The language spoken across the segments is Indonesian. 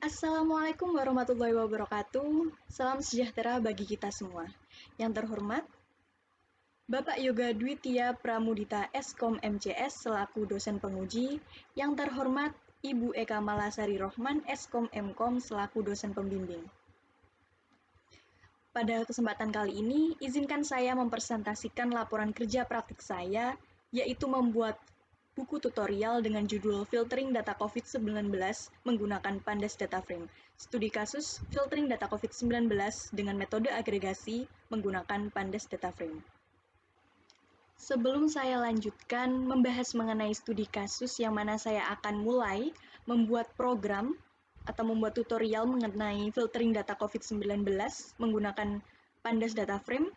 Assalamualaikum warahmatullahi wabarakatuh. Salam sejahtera bagi kita semua. Yang terhormat, Bapak Yoga Dwitya Pramudita Eskom MCS selaku dosen penguji. Yang terhormat, Ibu Eka Malasari Rohman Eskom Mkom selaku dosen pembimbing. Pada kesempatan kali ini, izinkan saya mempresentasikan laporan kerja praktik saya, yaitu membuat buku tutorial dengan judul Filtering Data COVID-19 menggunakan Pandas Data Frame. Studi kasus Filtering Data COVID-19 dengan metode agregasi menggunakan Pandas Data Frame. Sebelum saya lanjutkan membahas mengenai studi kasus yang mana saya akan mulai membuat program atau membuat tutorial mengenai filtering data COVID-19 menggunakan Pandas Data Frame,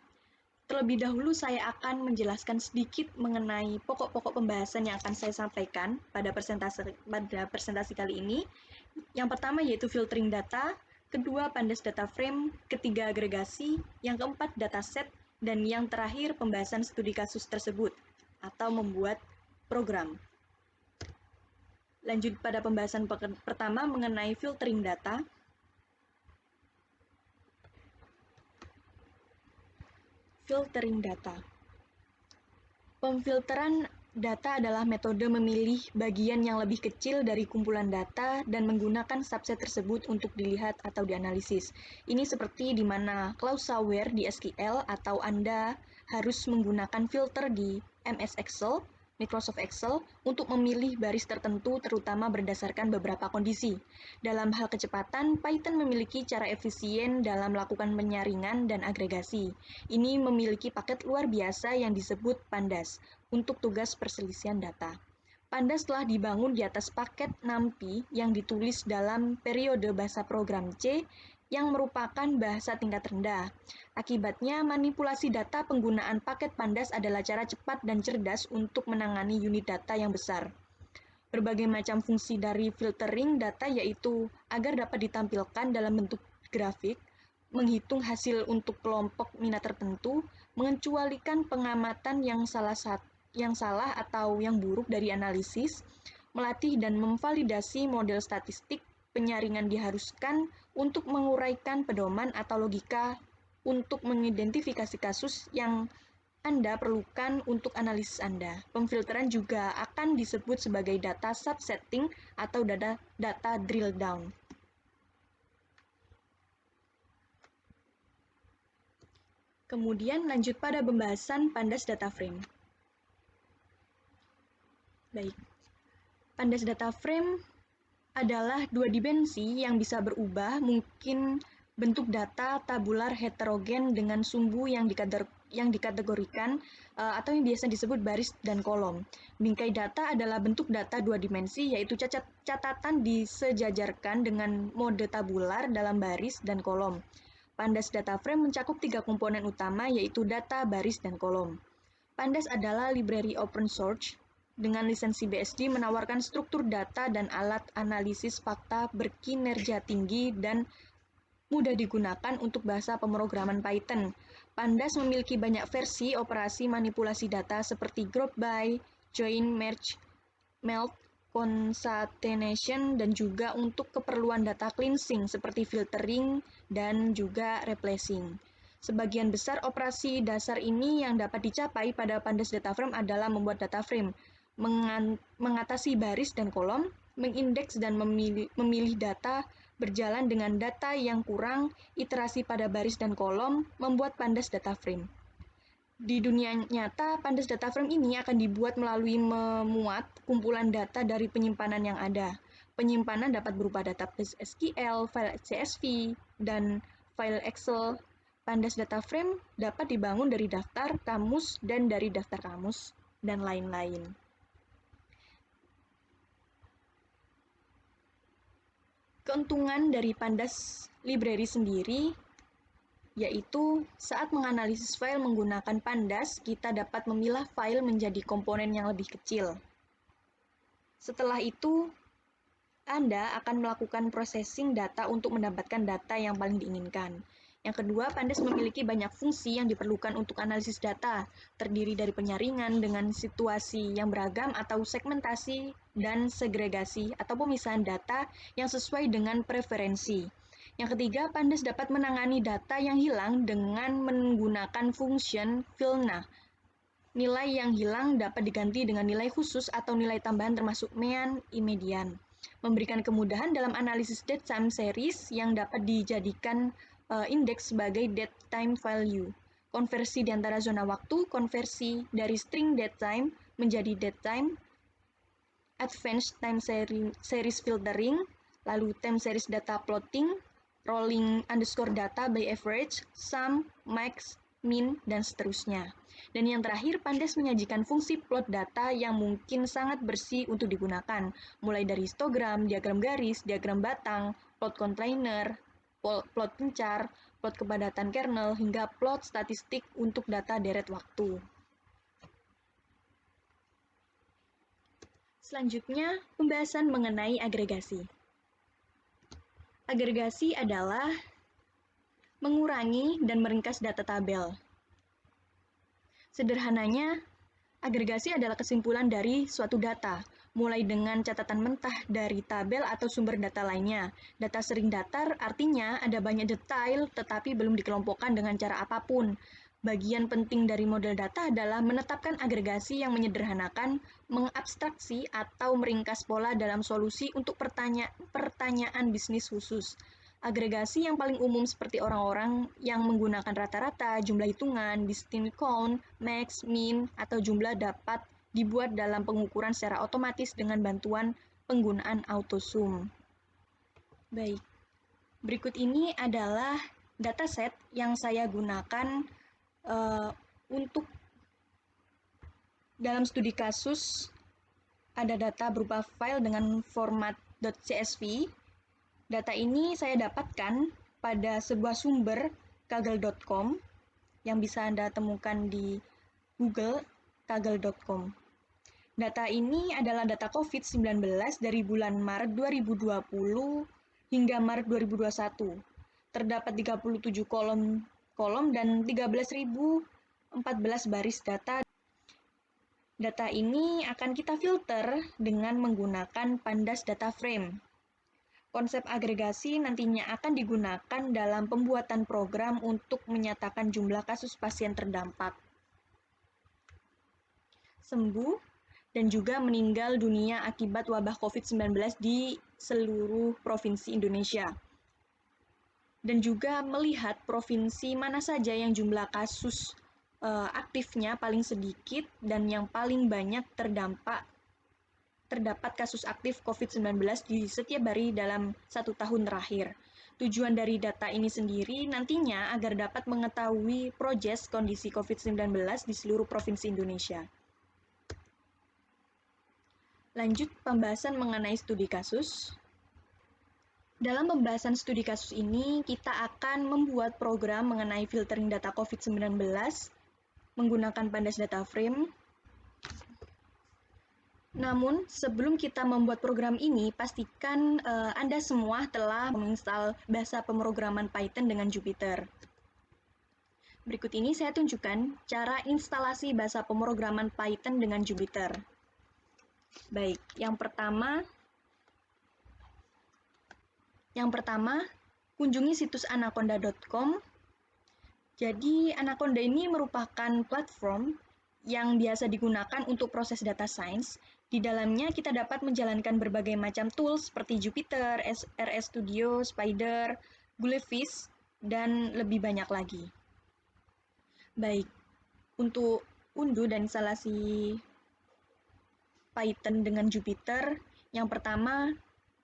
terlebih dahulu saya akan menjelaskan sedikit mengenai pokok-pokok pembahasan yang akan saya sampaikan pada presentasi kali ini. Yang pertama yaitu filtering data, kedua Pandas Data Frame, ketiga agregasi, yang keempat dataset, dan yang terakhir pembahasan studi kasus tersebut atau membuat program. Lanjut pada pembahasan pertama mengenai filtering data. Filtering data. Pemfilteran data adalah metode memilih bagian yang lebih kecil dari kumpulan data dan menggunakan subset tersebut untuk dilihat atau dianalisis. Ini seperti di mana klausa where di SQL atau Anda harus menggunakan filter di MS Excel, Microsoft Excel untuk memilih baris tertentu terutama berdasarkan beberapa kondisi. Dalam hal kecepatan, Python memiliki cara efisien dalam melakukan penyaringan dan agregasi. Ini memiliki paket luar biasa yang disebut Pandas untuk tugas perselisihan data. Pandas telah dibangun di atas paket NumPy yang ditulis dalam periode bahasa program C yang merupakan bahasa tingkat rendah. Akibatnya, manipulasi data penggunaan paket Pandas adalah cara cepat dan cerdas untuk menangani unit data yang besar. Berbagai macam fungsi dari filtering data yaitu agar dapat ditampilkan dalam bentuk grafik, menghitung hasil untuk kelompok minat tertentu, mengecualikan pengamatan yang salah atau yang buruk dari analisis, melatih dan memvalidasi model statistik, penyaringan diharuskan untuk menguraikan pedoman atau logika untuk mengidentifikasi kasus yang Anda perlukan untuk analisis Anda. Pemfilteran juga akan disebut sebagai data subsetting atau data drill down. Kemudian lanjut pada pembahasan Pandas Data Frame. Baik, Pandas Data Frame adalah dua dimensi yang bisa berubah, mungkin bentuk data tabular heterogen dengan sumbu yang dikategorikan atau yang biasa disebut baris dan kolom. Bingkai data adalah bentuk data dua dimensi, yaitu catatan disejajarkan dengan mode tabular dalam baris dan kolom. Pandas Data Frame mencakup tiga komponen utama, yaitu data, baris, dan kolom. Pandas adalah library open source dengan lisensi BSD menawarkan struktur data dan alat analisis fakta berkinerja tinggi dan mudah digunakan untuk bahasa pemrograman Python. Pandas memiliki banyak versi operasi manipulasi data seperti group by, join, merge, melt, concatenation, dan juga untuk keperluan data cleansing seperti filtering dan juga replacing. Sebagian besar operasi dasar ini yang dapat dicapai pada Pandas Data Frame adalah membuat data frame, mengatasi baris dan kolom, mengindeks dan memilih data, berjalan dengan data yang kurang, iterasi pada baris dan kolom, membuat Pandas Data Frame. Di dunia nyata, Pandas Data Frame ini akan dibuat melalui memuat kumpulan data dari penyimpanan yang ada. Penyimpanan dapat berupa database SQL, file CSV, dan file Excel. Pandas Data Frame dapat dibangun dari daftar kamus dan dari daftar kamus, dan lain-lain. Keuntungan dari Pandas Library sendiri yaitu saat menganalisis file menggunakan Pandas, kita dapat memilah file menjadi komponen yang lebih kecil. Setelah itu, Anda akan melakukan processing data untuk mendapatkan data yang paling diinginkan. Yang kedua, Pandas memiliki banyak fungsi yang diperlukan untuk analisis data, terdiri dari penyaringan dengan situasi yang beragam atau segmentasi dan segregasi atau pemisahan data yang sesuai dengan preferensi. Yang ketiga, Pandas dapat menangani data yang hilang dengan menggunakan function filna. Nilai yang hilang dapat diganti dengan nilai khusus atau nilai tambahan termasuk mean, imedian. Memberikan kemudahan dalam analisis datetime series yang dapat dijadikan indeks sebagai datetime value. Konversi di antara zona waktu, konversi dari string datetime menjadi datetime, advanced time series filtering, lalu time series data plotting, rolling underscore data by average, sum, max, min, dan seterusnya. Dan yang terakhir, Pandas menyajikan fungsi plot data yang mungkin sangat bersih untuk digunakan, mulai dari histogram, diagram garis, diagram batang, plot container, plot pencar, plot kepadatan kernel, hingga plot statistik untuk data deret waktu. Selanjutnya, pembahasan mengenai agregasi. Agregasi adalah mengurangi dan meringkas data tabel. Sederhananya, agregasi adalah kesimpulan dari suatu data, mulai dengan catatan mentah dari tabel atau sumber data lainnya. Data sering datar artinya ada banyak detail tetapi belum dikelompokkan dengan cara apapun. Bagian penting dari model data adalah menetapkan agregasi yang menyederhanakan, mengabstraksi, atau meringkas pola dalam solusi untuk pertanyaan bisnis khusus. Agregasi yang paling umum seperti orang-orang yang menggunakan rata-rata, jumlah hitungan, distinct count, max, min, atau jumlah dapat dibuat dalam pengukuran secara otomatis dengan bantuan penggunaan autosum. Baik, berikut ini adalah dataset yang saya gunakan untuk dalam studi kasus. Ada data berupa file dengan format .csv. Data ini saya dapatkan pada sebuah sumber kaggle.com yang bisa Anda temukan di Google kaggle.com. Data ini adalah data COVID-19 dari bulan Maret 2020 hingga Maret 2021. Terdapat 37 kolom dan 13.014 baris data. Data ini akan kita filter dengan menggunakan Pandas Data Frame. Konsep agregasi nantinya akan digunakan dalam pembuatan program untuk menyatakan jumlah kasus pasien terdampak, sembuh, dan juga meninggal dunia akibat wabah COVID-19 di seluruh provinsi Indonesia. Dan juga melihat provinsi mana saja yang jumlah kasus aktifnya paling sedikit dan yang paling banyak terdapat kasus aktif COVID-19 di setiap hari dalam 1 tahun terakhir. Tujuan dari data ini sendiri nantinya agar dapat mengetahui progres kondisi COVID-19 di seluruh provinsi Indonesia. Lanjut pembahasan mengenai studi kasus. Dalam pembahasan studi kasus ini, kita akan membuat program mengenai filtering data COVID-19 menggunakan Pandas Data Frame. Namun, sebelum kita membuat program ini, pastikan Anda semua telah menginstal bahasa pemrograman Python dengan Jupyter. Berikut ini saya tunjukkan cara instalasi bahasa pemrograman Python dengan Jupyter. Baik, yang pertama, kunjungi situs anaconda.com. Jadi, Anaconda ini merupakan platform yang biasa digunakan untuk proses data science. Di dalamnya kita dapat menjalankan berbagai macam tools seperti Jupyter, RStudio, Spider, Goldfish, dan lebih banyak lagi. Baik, untuk unduh dan instalasi Python dengan Jupyter, yang pertama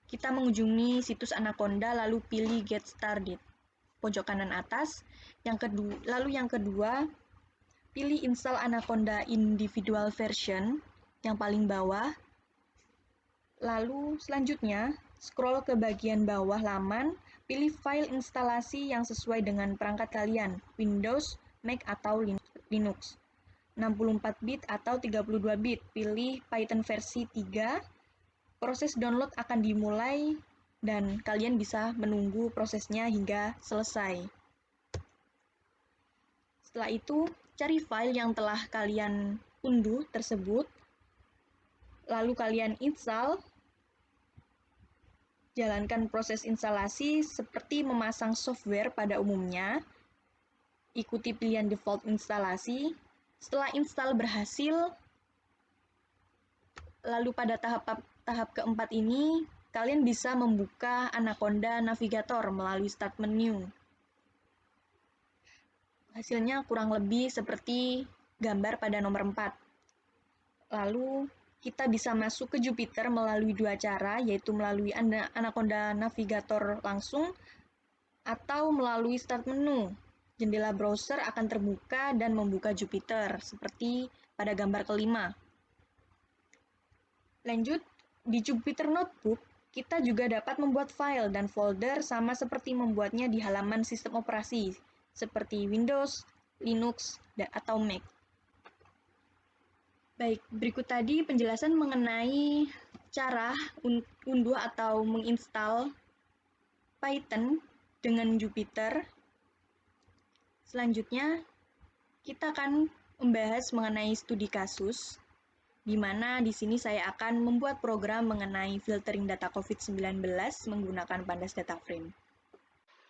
kita mengunjungi situs Anaconda lalu pilih Get Started, pojok kanan atas. Yang kedua, pilih install Anaconda individual version yang paling bawah. Lalu selanjutnya, scroll ke bagian bawah laman, pilih file instalasi yang sesuai dengan perangkat kalian, Windows, Mac, atau Linux. 64 bit atau 32 bit, pilih Python versi 3. Proses download akan dimulai dan kalian bisa menunggu prosesnya hingga selesai. Setelah itu, cari file yang telah kalian unduh tersebut, lalu kalian install. Jalankan proses instalasi seperti memasang software pada umumnya. Ikuti pilihan default instalasi. Setelah install berhasil, lalu pada tahap keempat ini, kalian bisa membuka Anaconda Navigator melalui Start Menu. Hasilnya kurang lebih seperti gambar pada nomor 4. Lalu, kita bisa masuk ke Jupyter melalui dua cara, yaitu melalui Anaconda Navigator langsung, atau melalui Start Menu. Jendela browser akan terbuka dan membuka Jupyter, seperti pada gambar kelima. Lanjut, di Jupyter Notebook, kita juga dapat membuat file dan folder sama seperti membuatnya di halaman sistem operasi, seperti Windows, Linux, atau Mac. Baik, berikut tadi penjelasan mengenai cara unduh atau menginstal Python dengan Jupyter. Selanjutnya, kita akan membahas mengenai studi kasus, di mana di sini saya akan membuat program mengenai filtering data COVID-19 menggunakan Pandas Data Frame.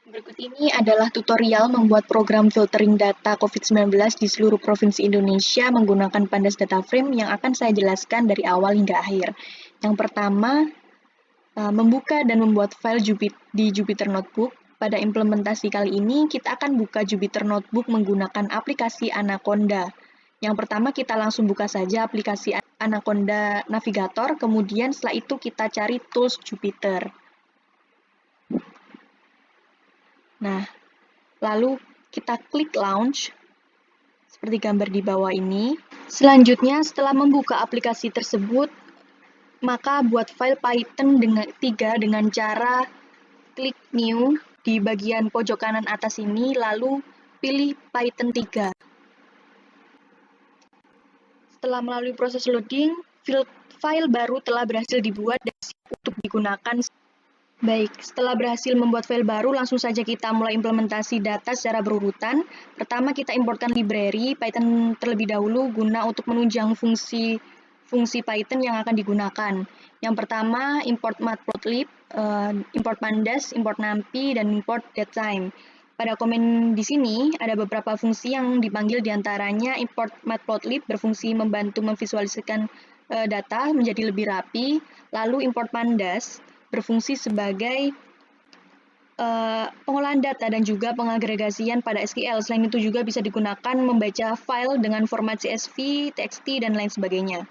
Berikut ini adalah tutorial membuat program filtering data COVID-19 di seluruh provinsi Indonesia menggunakan Pandas Data Frame yang akan saya jelaskan dari awal hingga akhir. Yang pertama, membuka dan membuat file di Jupyter Notebook. Pada implementasi kali ini, kita akan buka Jupyter Notebook menggunakan aplikasi Anaconda. Yang pertama, kita langsung buka saja aplikasi Anaconda Navigator, kemudian setelah itu kita cari Tools Jupyter. Nah, lalu kita klik Launch, seperti gambar di bawah ini. Selanjutnya, setelah membuka aplikasi tersebut, maka buat file Python dengan cara klik New di bagian pojok kanan atas ini, lalu pilih Python 3. Setelah melalui proses loading, file baru telah berhasil dibuat dan siap untuk digunakan. Baik, setelah berhasil membuat file baru, langsung saja kita mulai implementasi data secara berurutan. Pertama, kita importkan library Python terlebih dahulu guna untuk menunjang fungsi Python yang akan digunakan. Yang pertama, import matplotlib, import pandas, import numpy, dan import datetime. Pada komen di sini, ada beberapa fungsi yang dipanggil diantaranya import matplotlib berfungsi membantu memvisualisasikan data menjadi lebih rapi, lalu import pandas berfungsi sebagai pengolahan data dan juga pengagregasian pada SQL. Selain itu juga bisa digunakan membaca file dengan format CSV, TXT, dan lain sebagainya.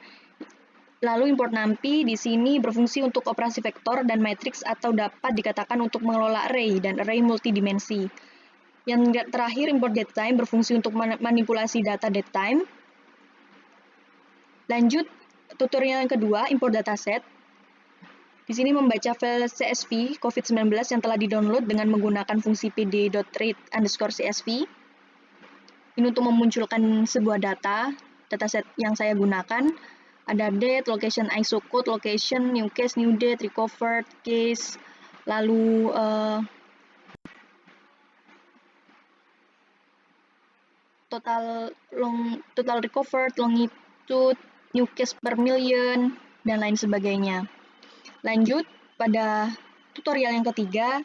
Lalu import numpy di sini berfungsi untuk operasi vektor dan matriks atau dapat dikatakan untuk mengelola array dan array multidimensi. Yang terakhir, import datetime berfungsi untuk manipulasi data datetime. Lanjut, tutorial yang kedua, import dataset. Di sini membaca file CSV COVID-19 yang telah di-download dengan menggunakan fungsi pd.read_csv. Ini untuk memunculkan sebuah dataset yang saya gunakan. Ada date, location ISO code, location, new case, new date, recovered case, lalu total recovered, longitude, new case per million, dan lain sebagainya. Lanjut, pada tutorial yang ketiga,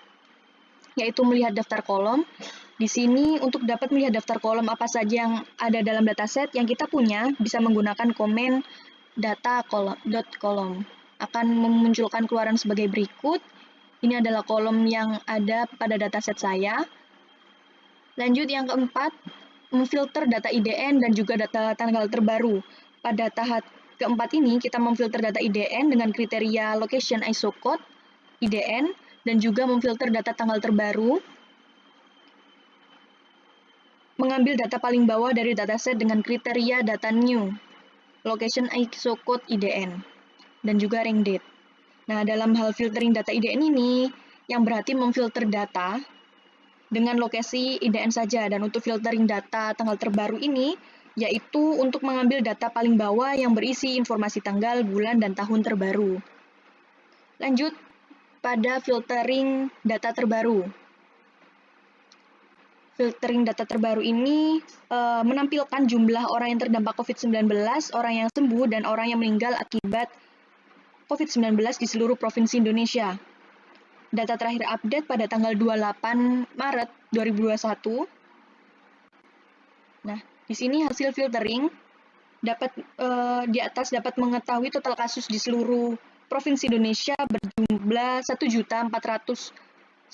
yaitu melihat daftar kolom. Di sini, untuk dapat melihat daftar kolom apa saja yang ada dalam dataset yang kita punya, bisa menggunakan komen data column akan memunculkan keluaran sebagai berikut. Ini adalah kolom yang ada pada dataset saya. Lanjut yang keempat, memfilter data IDN dan juga data tanggal terbaru. Pada tahap keempat ini, kita memfilter data IDN dengan kriteria location ISO code, IDN, dan juga memfilter data tanggal terbaru. Mengambil data paling bawah dari dataset dengan kriteria data new, location ISO code IDN, dan juga rank date. Nah, dalam hal filtering data IDN ini, yang berarti memfilter data dengan lokasi IDN saja, dan untuk filtering data tanggal terbaru ini, yaitu untuk mengambil data paling bawah yang berisi informasi tanggal, bulan, dan tahun terbaru. Lanjut, pada filtering data terbaru. Filtering data terbaru ini menampilkan jumlah orang yang terdampak COVID-19, orang yang sembuh, dan orang yang meninggal akibat COVID-19 di seluruh provinsi Indonesia. Data terakhir update pada tanggal 28 Maret 2021. Nah, di sini hasil filtering di atas dapat mengetahui total kasus di seluruh provinsi Indonesia berjumlah 1.496.085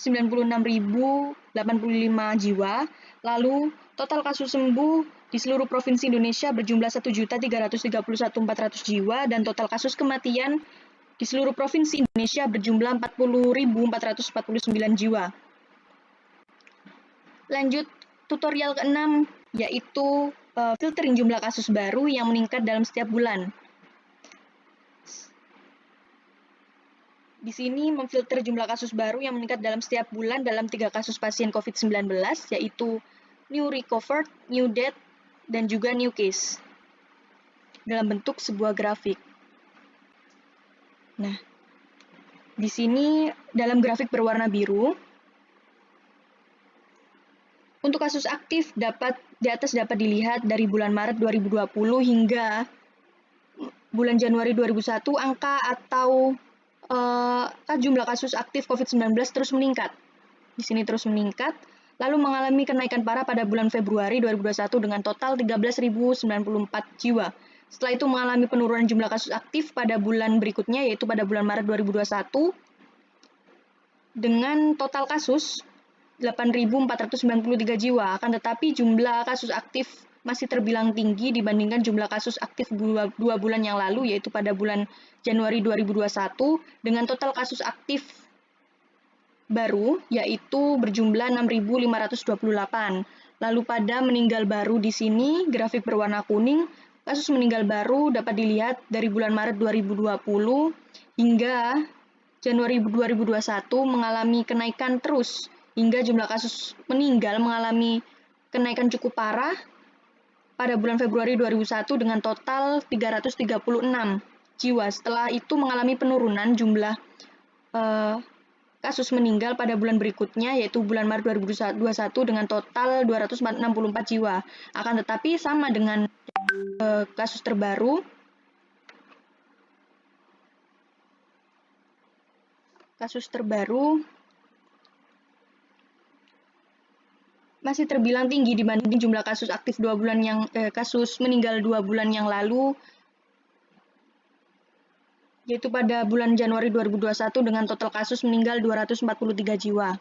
jiwa. Lalu total kasus sembuh di seluruh provinsi Indonesia berjumlah 1.331.400 jiwa dan total kasus kematian di seluruh provinsi Indonesia berjumlah 40.449 jiwa. Lanjut tutorial ke-6, yaitu filtering jumlah kasus baru yang meningkat dalam setiap bulan. Di sini memfilter jumlah kasus baru yang meningkat dalam setiap bulan dalam 3 kasus pasien COVID-19, yaitu new recovered, new death, dan juga new case, dalam bentuk sebuah grafik. Nah, di sini dalam grafik berwarna biru, untuk kasus aktif di atas dapat dilihat dari bulan Maret 2020 hingga bulan Januari 2001, angka atau jumlah kasus aktif COVID-19 terus meningkat. Di sini terus meningkat, lalu mengalami kenaikan parah pada bulan Februari 2021 dengan total 13.094 jiwa. Setelah itu mengalami penurunan jumlah kasus aktif pada bulan berikutnya, yaitu pada bulan Maret 2021, dengan total kasus 8.493 jiwa. Akan tetapi jumlah kasus aktif masih terbilang tinggi dibandingkan jumlah kasus aktif 2 bulan yang lalu, yaitu pada bulan Januari 2021, dengan total kasus aktif baru, yaitu berjumlah 6.528. Lalu pada meninggal baru di sini, grafik berwarna kuning, kasus meninggal baru dapat dilihat dari bulan Maret 2020 hingga Januari 2021 mengalami kenaikan terus, hingga jumlah kasus meninggal mengalami kenaikan cukup parah pada bulan Februari 2001 dengan total 336 jiwa. Setelah itu mengalami penurunan jumlah kasus meninggal pada bulan berikutnya, yaitu bulan Maret 2021 dengan total 264 jiwa. Akan tetapi sama dengan kasus terbaru, masih terbilang tinggi dibanding jumlah kasus aktif kasus meninggal 2 bulan yang lalu, yaitu pada bulan Januari 2021 dengan total kasus meninggal 243 jiwa.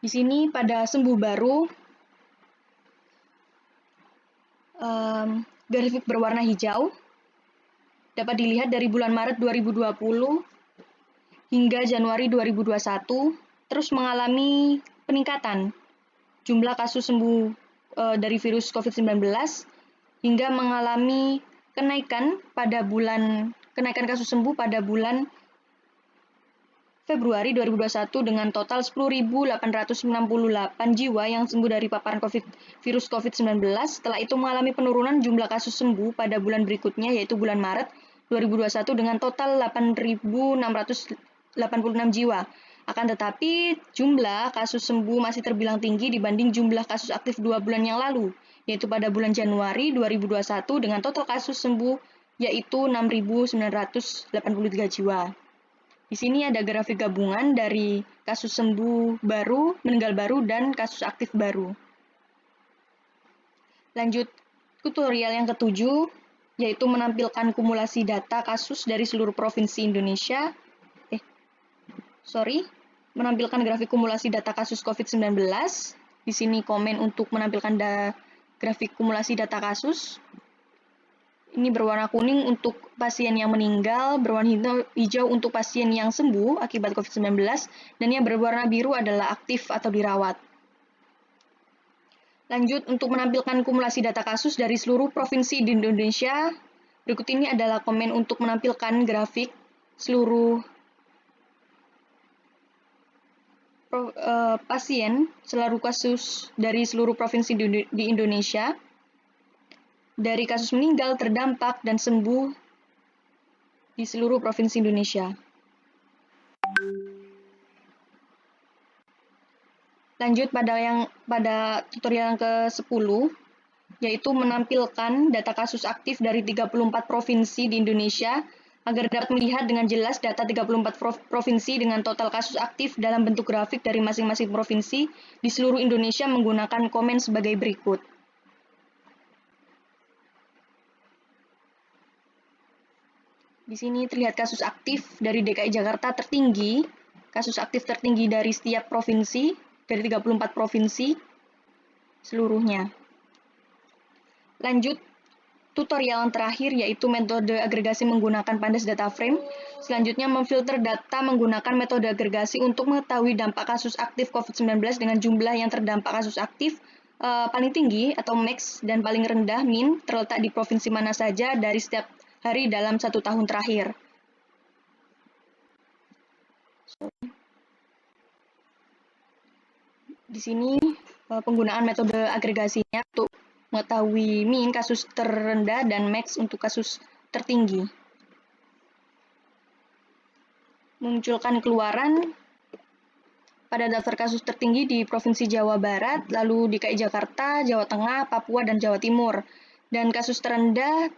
Di sini pada sembuh baru, grafik berwarna hijau dapat dilihat dari bulan Maret 2020 hingga Januari 2021 terus mengalami peningkatan jumlah kasus sembuh dari virus COVID-19 hingga mengalami kenaikan kasus sembuh pada bulan Februari 2021 dengan total 10.868 jiwa yang sembuh dari paparan virus COVID-19. Setelah itu mengalami penurunan jumlah kasus sembuh pada bulan berikutnya, yaitu bulan Maret 2021 dengan total 8.686 jiwa. Akan tetapi jumlah kasus sembuh masih terbilang tinggi dibanding jumlah kasus aktif 2 bulan yang lalu, yaitu pada bulan Januari 2021 dengan total kasus sembuh yaitu 6.983 jiwa. Di sini ada grafik gabungan dari kasus sembuh baru, meninggal baru, dan kasus aktif baru. Lanjut tutorial yang ke-7, yaitu menampilkan kumulasi data kasus dari seluruh provinsi Indonesia. Menampilkan grafik kumulasi data kasus COVID-19. Di sini komen untuk menampilkan grafik kumulasi data kasus. Ini berwarna kuning untuk pasien yang meninggal, berwarna hijau untuk pasien yang sembuh akibat COVID-19, dan yang berwarna biru adalah aktif atau dirawat. Lanjut, untuk menampilkan kumulasi data kasus dari seluruh provinsi di Indonesia, berikut ini adalah komen untuk menampilkan grafik seluruh pasien, seluruh kasus dari seluruh provinsi di Indonesia, dari kasus meninggal, terdampak, dan sembuh di seluruh provinsi Indonesia. Lanjut pada tutorial yang ke-10, yaitu menampilkan data kasus aktif dari 34 provinsi di Indonesia agar dapat melihat dengan jelas data 34 provinsi dengan total kasus aktif dalam bentuk grafik dari masing-masing provinsi di seluruh Indonesia menggunakan komen sebagai berikut. Di sini terlihat kasus aktif dari DKI Jakarta tertinggi, kasus aktif tertinggi dari setiap provinsi, dari 34 provinsi seluruhnya. Lanjut, tutorial yang terakhir yaitu metode agregasi menggunakan Pandas Data Frame. Selanjutnya, memfilter data menggunakan metode agregasi untuk mengetahui dampak kasus aktif COVID-19 dengan jumlah yang terdampak kasus aktif paling tinggi atau max dan paling rendah min terletak di provinsi mana saja dari setiap hari dalam 1 tahun terakhir. Di sini penggunaan metode agregasinya untuk mengetahui min kasus terendah dan max untuk kasus tertinggi. Memunculkan keluaran pada daftar kasus tertinggi di Provinsi Jawa Barat, lalu DKI Jakarta, Jawa Tengah, Papua, dan Jawa Timur. Dan kasus terendah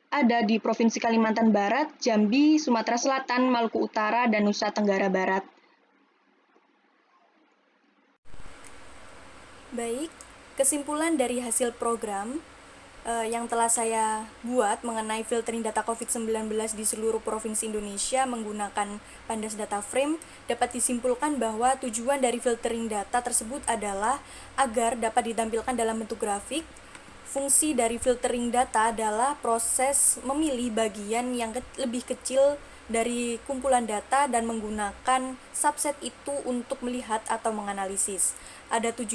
ada di Provinsi Kalimantan Barat, Jambi, Sumatera Selatan, Maluku Utara, dan Nusa Tenggara Barat. Baik, kesimpulan dari hasil program yang telah saya buat mengenai filtering data COVID-19 di seluruh provinsi Indonesia menggunakan Pandas Data Frame dapat disimpulkan bahwa tujuan dari filtering data tersebut adalah agar dapat ditampilkan dalam bentuk grafik. Fungsi dari filtering data adalah proses memilih bagian yang lebih kecil dari kumpulan data dan menggunakan subset itu untuk melihat atau menganalisis. Ada 7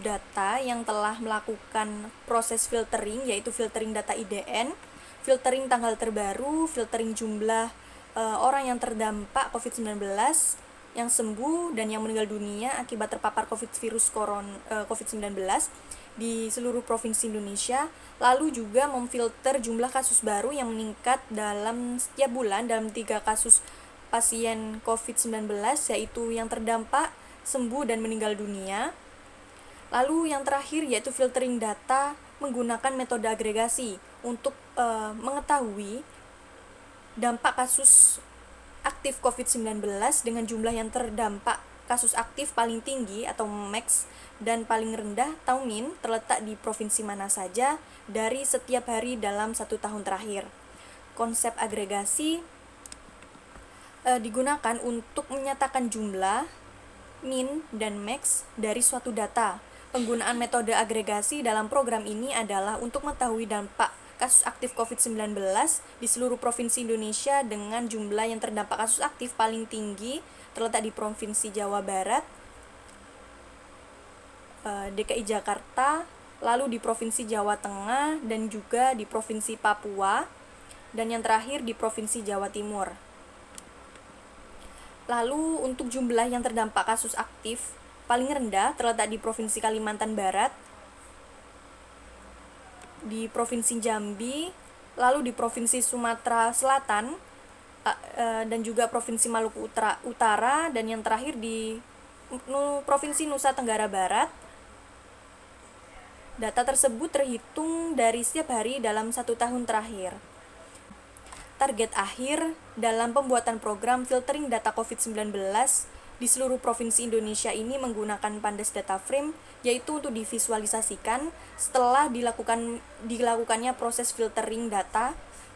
data yang telah melakukan proses filtering, yaitu filtering data IDN, filtering tanggal terbaru, filtering jumlah orang yang terdampak COVID-19, yang sembuh dan yang meninggal dunia akibat terpapar COVID-19 di seluruh provinsi Indonesia, lalu juga memfilter jumlah kasus baru yang meningkat dalam setiap bulan dalam 3 kasus pasien COVID-19, yaitu yang terdampak, sembuh, dan meninggal dunia. Lalu yang terakhir yaitu filtering data menggunakan metode agregasi untuk mengetahui dampak kasus aktif COVID-19 dengan jumlah yang terdampak kasus aktif paling tinggi atau max dan paling rendah atau min terletak di provinsi mana saja dari setiap hari dalam 1 tahun terakhir. Konsep agregasi digunakan untuk menyatakan jumlah, min, dan max dari suatu data. Penggunaan metode agregasi dalam program ini adalah untuk mengetahui dampak kasus aktif COVID-19 di seluruh provinsi Indonesia dengan jumlah yang terdampak kasus aktif paling tinggi terletak di Provinsi Jawa Barat, DKI Jakarta, lalu di Provinsi Jawa Tengah, dan juga di Provinsi Papua, dan yang terakhir di Provinsi Jawa Timur. Lalu untuk jumlah yang terdampak kasus aktif paling rendah terletak di Provinsi Kalimantan Barat, di Provinsi Jambi, lalu di Provinsi Sumatera Selatan, dan juga Provinsi Maluku Utara, dan yang terakhir di Provinsi Nusa Tenggara Barat. Data tersebut terhitung dari setiap hari dalam 1 tahun terakhir. Target akhir dalam pembuatan program filtering data COVID-19 di seluruh provinsi Indonesia ini menggunakan Pandas Data Frame, yaitu untuk divisualisasikan setelah dilakukannya proses filtering data.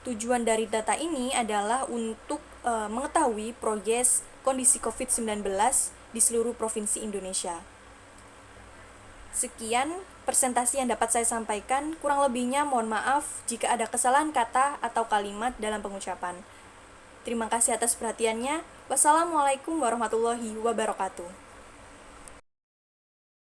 Tujuan dari data ini adalah untuk mengetahui progres kondisi COVID-19 di seluruh provinsi Indonesia. Sekian presentasi yang dapat saya sampaikan, kurang lebihnya mohon maaf jika ada kesalahan kata atau kalimat dalam pengucapan. Terima kasih atas perhatiannya. Wassalamualaikum warahmatullahi wabarakatuh.